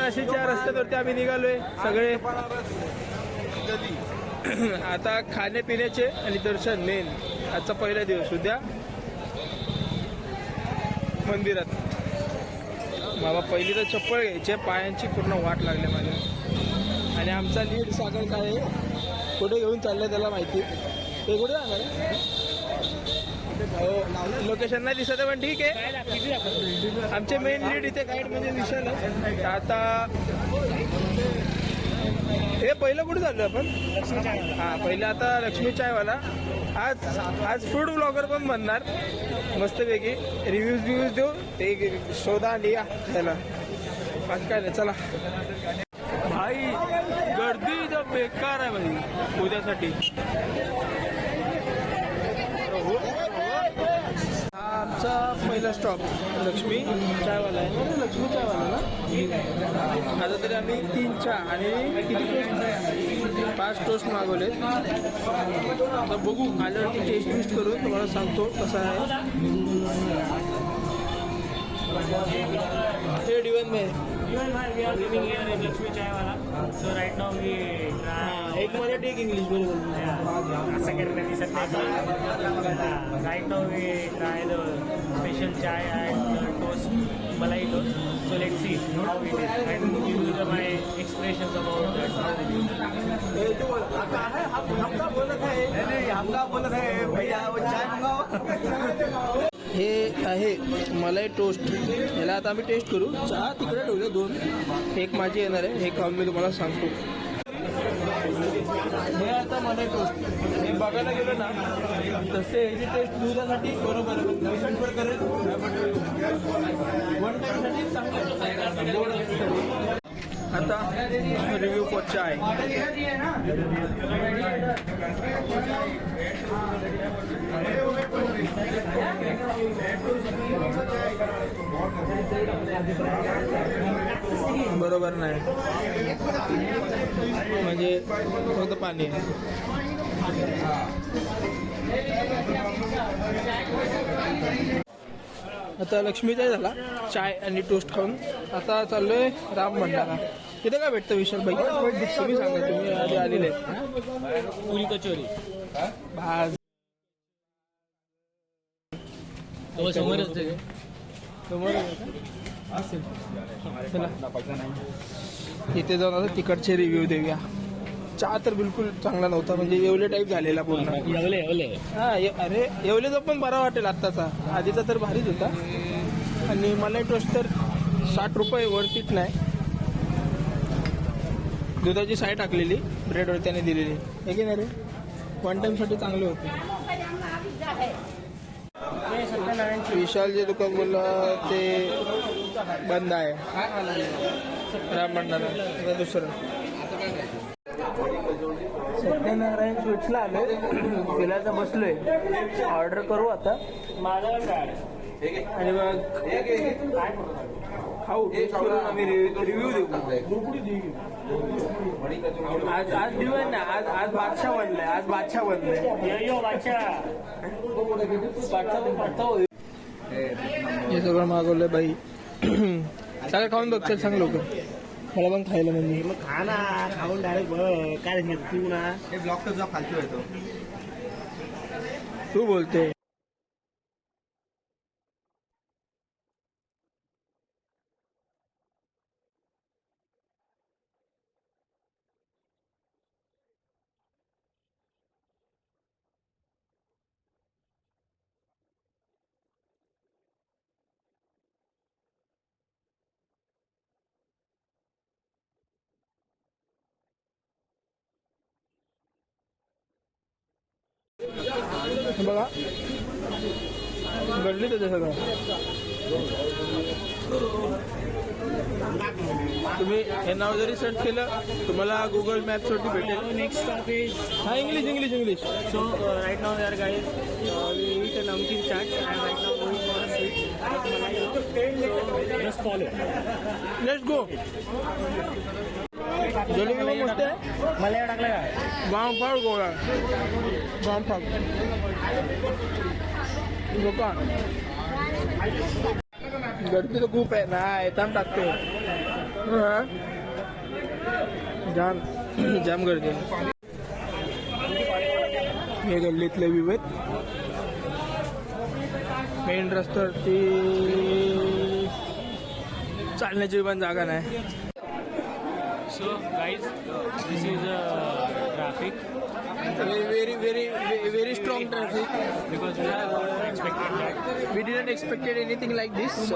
नाशिकच्या रस्त्यावरती आम्ही निघालोय सगळे. आता खाण्यापिण्याचे आणि दर्शन मेन. आजचा पहिला दिवस. उद्या मंदिरात. बाबा पहिली तर चप्पल घ्यायचे, पायांची पूर्ण वाट लागली माझ्या. आणि आमचा लीड सागर काय आहे, कुठे घेऊन चाललंय त्याला माहिती. ते कुठे जाणार आहे हो, लोकेशन नाही दिसत पण ठीक आहे. आमचे मेन लीड इथे गाईड म्हणजे विशाल आहे. आता हे पहिलं कुठे चाललो आपण? हां, पहिलं आता लक्ष्मी चायवाला. आज फूड ब्लॉगर पण बनणार मस्तपैकी. रिव्ह्यूज देऊ, ते शोधा लिहा त्याला. बाकी काय नाही, चला. भाई गर्दी जर बेकार आहे भाई उद्यासाठी. हा आमचा पहिला स्टॉप लक्ष्मी चायवाला आहे ना. लक्ष्मी चायवाला ना. आता तरी आम्ही 3 चहा आणि किती टोस्ट, 5 टोस्ट मागवले. आता बघू आल्यावरती टेस्ट करून तुम्हाला सांगतो कसं आहे. हे डिवन में we are living here in Lakshmi Chaiwala. So right now we एक मराठी एक इंग्लिश बरोबर. असं करण्यात दिसत नाही. Right now we try the special chai and toast, malai toast. So let's see how it is and give you my expressions about that. हे आहे मलाई टोस्ट. याला आता आम्ही टेस्ट करू. चहा तिकडे ठेवले 2. एक माझी येणार आहे, हे खाऊन मी तुम्हाला सांगतो. हे आता मलाई टोस्ट हे बघायला गेलं ना तसे ह्याची टेस्ट दुधासाठी बरोबर आहे. करेल 1 टाईमसाठी चांगलं. आता रिव्ह्यू फॉर चाय. बरोबर नाही म्हणजे फक्त पाणी आहे. आता लक्ष्मीचाय झाला चाय आणि टोस्ट खाऊन. आता चाललोय राम भंडारा. तिथे काय भेटतं विशाल भाई? तुम्ही सांगा, तुम्ही आधी आलेले. पुरी कचोरी भाज समोरच समोर असेल. चला इथे जाऊन आता तिकडचे रिव्ह्यू देऊया. चहा तर बिलकुल चांगला नव्हता, म्हणजे येवले टाईप झालेला पूर्ण. येवले हा अरे येवलेचा पण बरा वाटेल आत्ताचा. आधीचा तर भारीच होता. आणि मलाई टोस्ट तर 60 रुपये वरतीच नाही. दुधाची साय टाकलेली ब्रेडवर त्याने दिलेली आहे की नाही रे. 1 टाईमसाठी चांगले होते. विशाल जे दुकान बोलला ते बंद आहे. राम भंडारा दुसरं. सत्यनारायण स्वीट्सला आलोय. तिला तर बसलोय. ऑर्डर करू आता आणि मग खाऊ. आम्ही रिव्ह्यू देऊ. आज दिवस ना, आज बादशाह बनलाय. आज बादशाह बनलाय. हे सगळं मागवलंय बाई. सगळं खाऊन बघ. चल सांग लवकर. मला पण खायला म्हणजे. मग खा ना, खाऊन डायरेक्ट बघ काय तू ना. हे ब्लॉक तुझा फालतू येतो. तू बोलते. बघा घडली त्याचं सगळं. तुम्ही हे नाव जरी सर्च केलं तुम्हाला गुगल मॅप्सवरती भेटेल. नेक्स्ट स्टॉप इज हा English. So right now there guys, we eat a namkeen chaat and right now going for a sweet. So just follow. Let's go. Jalebi पण मस्त आहे. मला टाकलं काय? बामफाळ गोळा. बामफाळ दुकान गर्दी तर खूप आहे ना. येताना टाकते. हा. जाम जाम गर्दी आहे. हे गल्लीतले विवेक मेन रस्त्यावरती चालण्याची पण जागा नाही. So guys, this is traffic very strong traffic. because we have expected that. We didn't expected anything like this.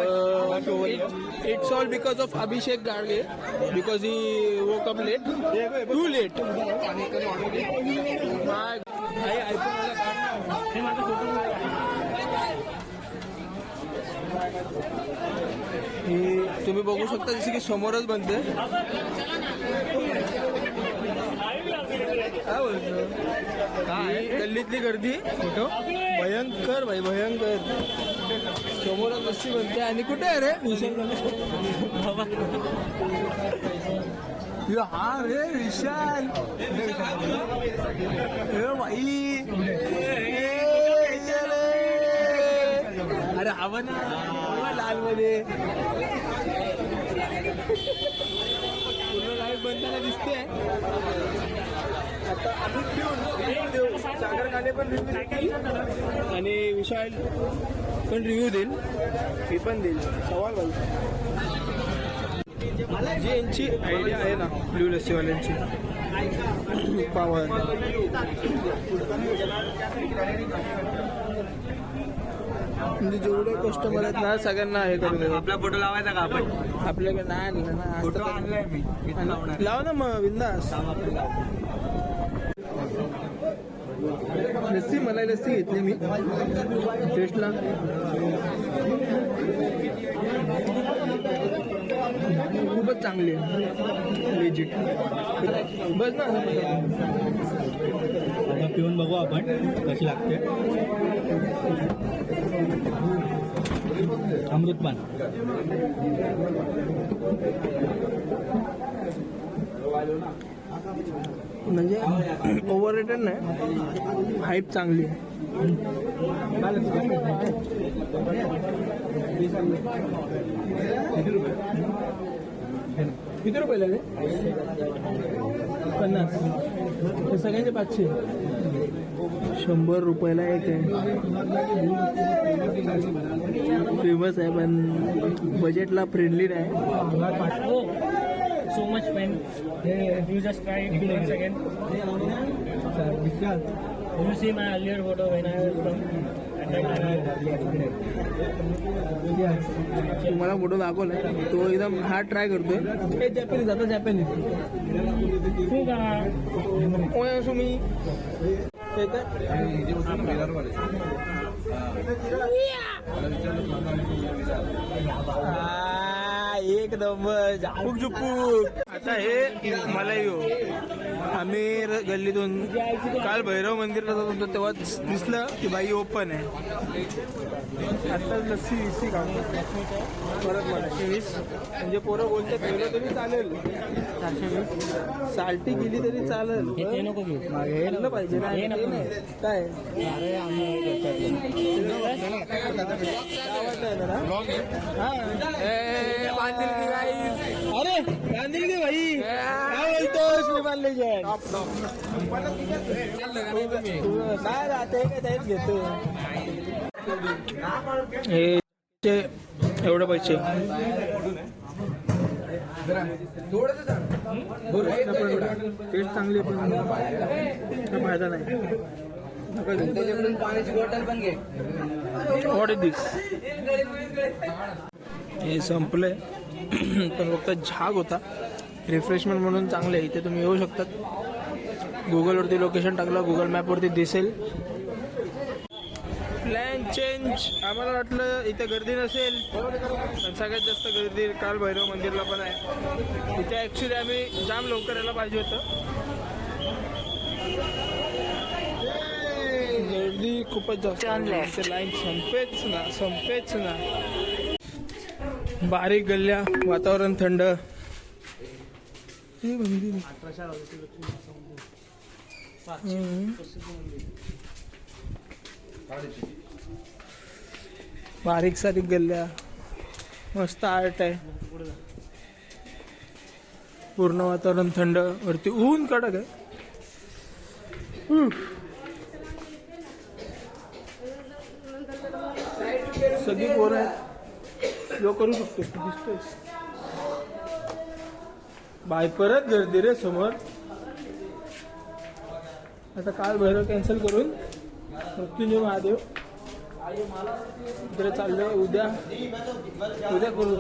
It's all because of Abhishek Garge because he woke up late, too late. हे तुम्ही बघू शकता जसे की समोरच बनते. काय बोलतो काय गल्लीतली गर्दी कुठं भयंकर भाई भयंकर. समोरच लस्सी बनते आणि कुठे आहे रे विशाल? हा रे विशाल भाई. अरे हवं ना लाल मध्ये पूर्ण लाईट बनताना दिसते. आता आम्ही देऊ सागर खाने पण रिव्ह्यू देतील आणि विशाल पण रिव्ह्यू देईल. मी पण देईल सवाल भाई. जी यांची आयडिया आहे ना ब्ल्यू लस्सीवाल्यांची पावर म्हणजे जेवढे कस्टमर आहेत ना सगळ्यांना हे करून देतात. आपला फोटो लावायचा का आपण? आपल्याकडे नाही आणलं ना. फोटो आणलाय मी लाव ना मग बिंदास. लस्सी मलाई लस्सी घेतली मी टेस्टला. खूपच चांगली आहे लेजिट. बस ना आता पिऊन बघू आपण कशी लागते. अमृतपान म्हणजे ओव्हर रेटेड नाही, हाईप चांगली आहे. किती रुपयाला ते? 50. हे सगळ्यांचे 500. 100 रुपयाला एक आहे. फेमस आहे पण बजेटला फ्रेंडली नाही. So much fun. You just try it once again. You see my earlier photo when I was from. तुम्हाला फोटो दाखवलाय तो एकदम हार्ड ट्राय करतोय. हे जॅपनीज आता जॅपनीज तुम्ही एक नंबर झापूक झुपूक. आता हे मला आम्ही गल्लीतून काल भैरव मंदिरला जात होतो तेव्हा दिसलं की बाई ओपन आहे. आता लस्सी विस्सी खाऊ परत मला 120 म्हणजे पोरं बोलतात ठेवलं तरी चालेल. 420 साल्टी गेली तरी चालेल. हे नको घेऊ. घेतलं पाहिजे ना. काय अरे बांधील की भाई काय बोलतोस? मी बांधले काय राहते काय त्याच घेतो. हे एवढे पैसे टेस्ट चांगली पण फायदा नाही. पाण्याची बॉटल पण घे. व्हॉट इज दिस? हे संपलंय पण फक्त झाग होता. रिफ्रेशमेंट म्हणून चांगले आहे. इथे तुम्ही येऊ शकतात. गुगलवरती लोकेशन टाकलं गुगल मॅपवरती दिसेल. Plan change. आम्हाला वाटलं इथे गर्दी नसेल पण सगळ्यात जास्त गर्दी काल भैरव मंदिरला पण आहे. इथे ॲक्च्युली आम्ही जाम लवकर यायला पाहिजे होतं. गर्दी खूपच जास्त. लाईन संपेच ना. बारीक गल्ल्या, वातावरण थंड. बारीक सारीक गल्ल्या, मस्त आर्ट आहे. पूर्ण वातावरण थंड, वरती ऊन कडक आहे. सगळी पोरं आहेत. यो करू शकतो दिसतोय. बाय परत गर्दी रे समोर. आता काल भैरव कॅन्सल करून मृत्युंजय महादेव इकडे चाललोय. उद्या करू.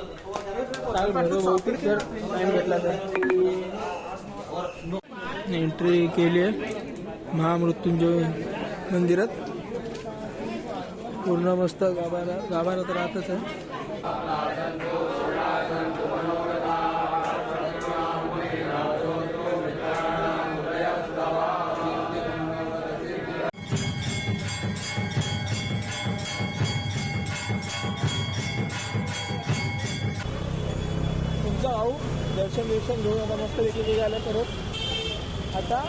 काल भैरव बहुतेक जर टाइम भेटला तर. एंट्री केली आहे महामृत्युंजय मंदिरात. पूर्ण मस्त गाभारात राहतच आहे. तुमचा भाऊ दर्शन घेऊन आता मस्त देखील निघाला परत. आता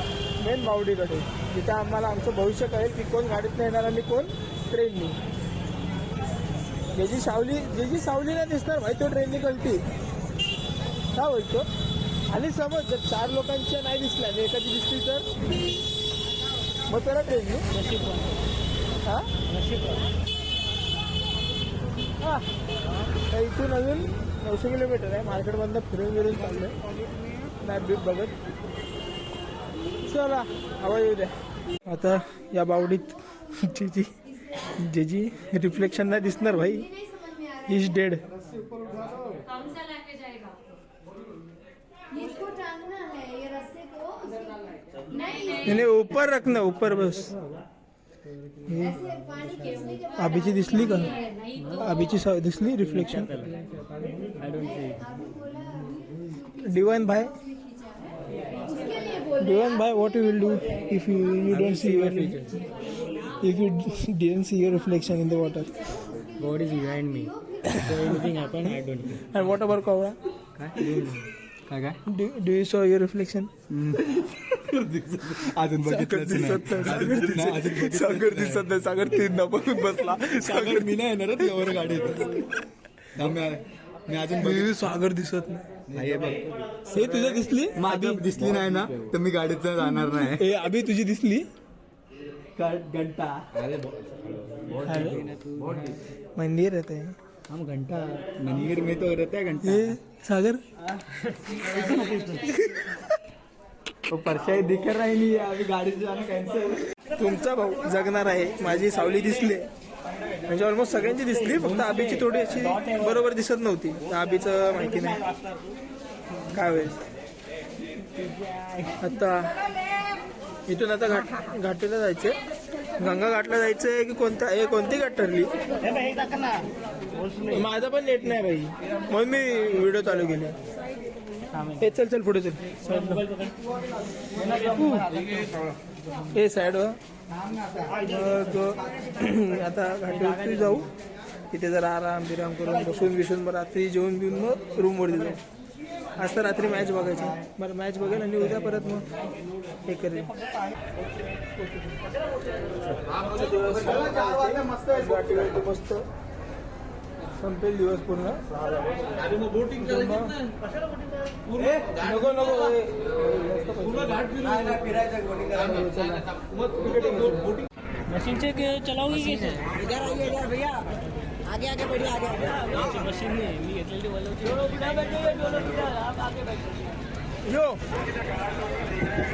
मेन बावडीकडे, जिथे आम्हाला आमचं भविष्य कळेल की कोण गाडीतनं येणार आणि कोण ट्रेननी. ज्याची सावली नाही दिसणार भाई तो ट्रेननी कळती. काय बोलतो. आणि समज जर 4 लोकांच्या नाही दिसल्या आणि एखादी दिसली तर मग त्याला ट्रेननी. हा इथून अजून 900 किलोमीटर आहे. मार्केटमधनं फिरून चाललंय मॅप बीप बघत. चला हवा येऊ द्या. आता या बावडीत जी रिफ्लेक्शन नाही दिसणार भाई इज डेड. नहीं ऊपर रखना, ऊपर बस. आबीची दिसली का? आबीची दिसली रिफ्लेक्शन. डिवाइन भाई, what you will do if you don't see your if you didn't see your reflection in the water? God is behind me. So anything happen, I don't know. And what about Kavra? काय Do you saw your reflection? अजून बघितलंच नाही. सागर दिसत नाही. सागर 3दा बघून बसला. सागर मी नाही येणार यावर गाडीत. मी अजून सागर दिसत नाही. हे बघ, हे तुझं दिसली? माझी दिसली नाही ना तर मी गाडीत जाणार नाही. ए अभि तुझी दिसली? घंटा मंदिर रहते हैं. हम घंटा मंदिर में तो रहता है घंटा. ये सागर परशाई दिख रहा ही नहीं. अभी गाडीत जाणं कॅन्सल. तुमचा भाऊ जगणार आहे. माझी सावली दिसली म्हणजे ऑलमोस्ट सगळ्यांची दिसली. फक्त आबीची थोडी अशी बरोबर दिसत नव्हती. आबीचं माहिती नाही काय होईल. आता इथून आता घाटीला जायचंय. गंगा घाटला जायचंय की कोणती घाट ठरली? माझा पण नेट नाही भाई म्हणून मी व्हिडिओ चालू केले. हे चल पुढे चल. हे साईड आता घाटी जाऊ. तिथे जरा आराम बिराम करून बसून रात्री जेवून बिवून मग रूमवरती जाऊ. आज तर रात्री मॅच बघायची. बरं मॅच बघेल आणि उद्या परत मग हे करेल. मस्त संपेल दिवस पूर्ण. नको मशीन से चलाओगी कैसे? इधर आइए भैया, आगे आगे बढ़िए, आगे मशीन नाही मी घेतलेली यो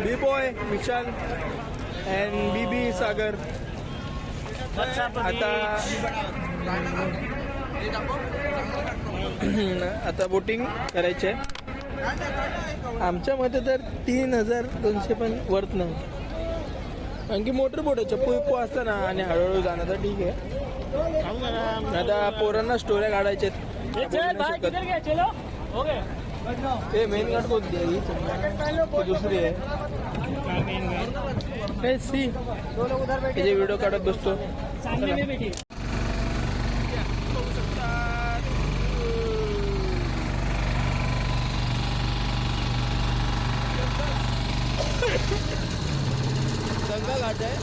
बी बॉय विशाल अँड बीबी सागर. आता बोटिंग करायचे. आमच्या मते तर 3200 पण वर्थ नाही. कारण की मोटर बोट आहे. चप्पू असतं ना आणि हळूहळू जाणं तर ठीक आहे. आता पोरांना स्टोऱ्या काढायच्या. ते मेन गार्ड कोणती आहे? ही दुसरी आहे. त्याचे व्हिडिओ काढत बसतो. गंगा घाट आहे.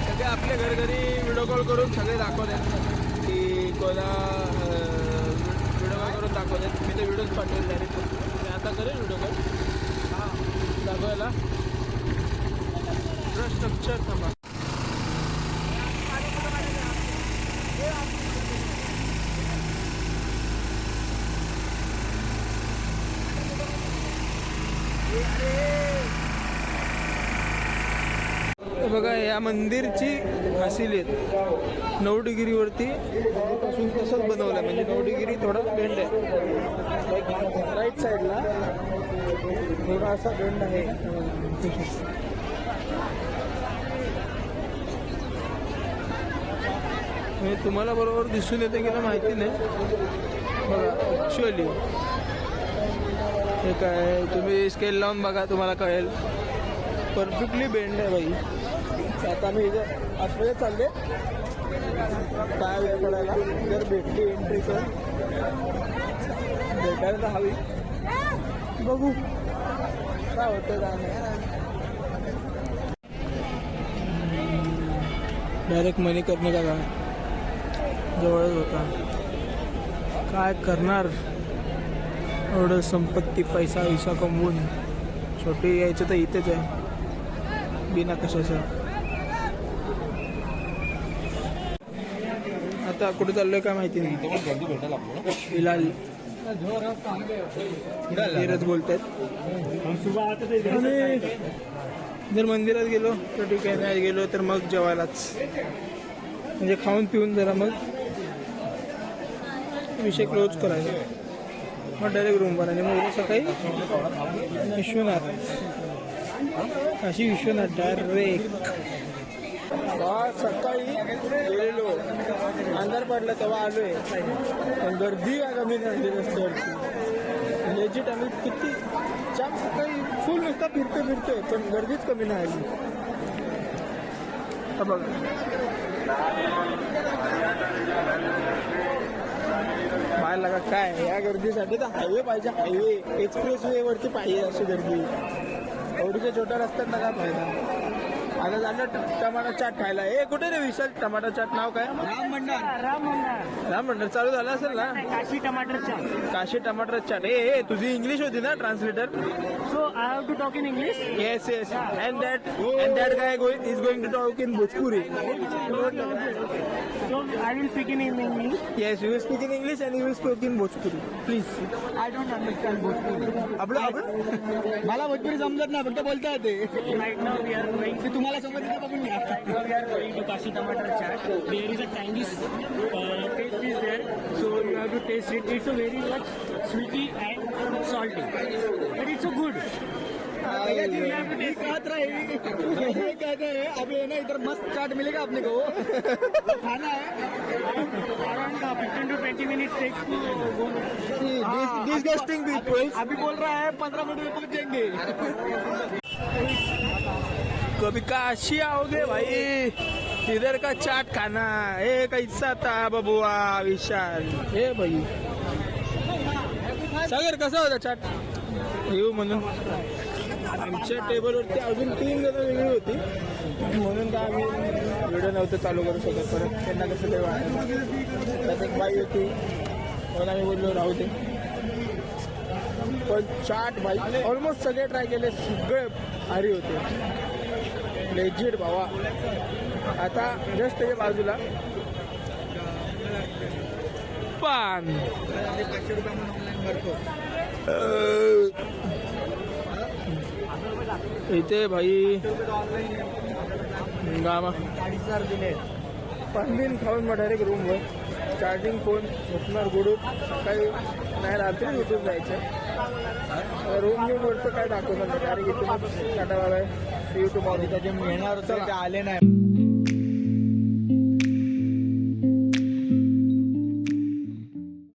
सगळे आपल्या घरी व्हिडिओ कॉल करून सगळे दाखवतात की कोणा व्हिडिओ कॉल करून दाखवतात. मी ते व्हिडिओज पाठवले डायरेक्ट. आता करेल व्हिडिओ कॉल दाखवायला स्ट्रक्चर थांबा. हे बघा या मंदिरची खासियत 9 डिग्रीवरती पासून तसंच बनवलं म्हणजे 9 डिग्री थोडा बेंड आहे. राईट साईडला थोडा असा बेंड आहे. म्हणजे तुम्हाला बरोबर दिसून येते की ना माहिती नाही. बघा ॲक्च्युअली हे काय तुम्ही स्केल लावून बघा तुम्हाला कळेल. परफेक्टली बेंड आहे बाई. आता मी इथं आतमध्ये चालले काय पडायला जर भेटली एंट्री तर भेटायला तर हवी. बघू काय होतं काय नाही. डायरेक्ट मणिकर्णिका का जवळच होता. काय करणार एवढं संपत्ती पैसा विसा कमवून. छोटी यायचं तर इथेच आहे बिना कशाचं. आता कुठे चाललोय काय माहिती नाही. हिलाल मंदिरच बोलतात. आणि जर मंदिरात गेलो तर ठीक आहे, नाही गेलो तर मग जेवायलाच म्हणजे खाऊन पिऊन जरा मग विषय क्लोज करायचा. मग डायरेक्ट रूमवर आणि मग उद्या सकाळी विश्वनाथ काशी विश्वनाथ डायरेक्ट. सकाळी गेलेलो अंधार पडला तेव्हा आलोय पण गर्दी कमी नाही रस्त्यावरची. लेजिट आम्ही किती जाम सकाळी फुल नुसता फिरतोय पण गर्दीच कमी नाही आली. बघ बाहेर लागा काय या गर्दीसाठी तर हायवे पाहिजे. हायवे एक्सप्रेस वे वरती पाहिजे अशी गर्दी. एवढीच्या छोट्या रस्त्यात काय फायदा. आता झालं टमाटर चाट खायला. ए कुठे रे विशाल टमाटर चाट नाव काय? राम मंडळ चालू झालं असेल ना. काशी टमाटर चाट. काशी टमाटर चाट. ए तुझी इंग्लिश होती ना translator. So I have to talk in English. Yes yes and that guy is going to talk in Bhojpuri. So I will speak in English. Yes you will speak in English and you will speak in Bhojpuri please. I don't understand Bhojpuri. आपलं मला भोजपुरी समजत नाही फक्त बोलता येते. Right now we are going. ते तुम्हाला समजत नाही बघून घ्या. Now we are going to Kashi Tomato Chaat. There is a tangy taste is there, so you have to taste it. It's a very much sweety and salty, but it's so good. कहते हैं अभी है ना इधर मस्त चाट मिलेगा अपने को. खाना है Around 15 to 20 minutes takes to go. Disgusting people. अभी बोल रहा है 15 मिनट में पहुंच जाएंगे. कभी काशी आओगे भाई इधर का चाट खाना. ए कैसा था बबुआ विशाल. हे भाई सागर कसा होता चाट येऊ म्हणून. आमच्या टेबलवरती अजून 3 जण वेगळी होती म्हणून का आम्ही व्हिडिओ नव्हतं चालू करू शकत. परत त्यांना कसं ते वाटलं. त्यात एक बाई होती म्हणून आम्ही बोललो राहू दे. पण चाट बाई ऑलमोस्ट सगळे ट्राय केले. सगळे भारी होते लेजिट भावा. आता जस्ट त्याच्या बाजूला पान. 500 रुपये म्हणून ऑनलाईन भरतो. इथे भाई गामा 4,500 दिले. पान बिन खाऊन मग डायरेक्ट रूमवर चार्जिंग फोन झोपणार गुडूप. सकाळी नाही रात्री उठून जायचं. रूम वरचं काय दाखवणार नाही डायरेक्ट इथून tata bye see you tomorrow. त्याचे मिळणार होते ते आले नाही.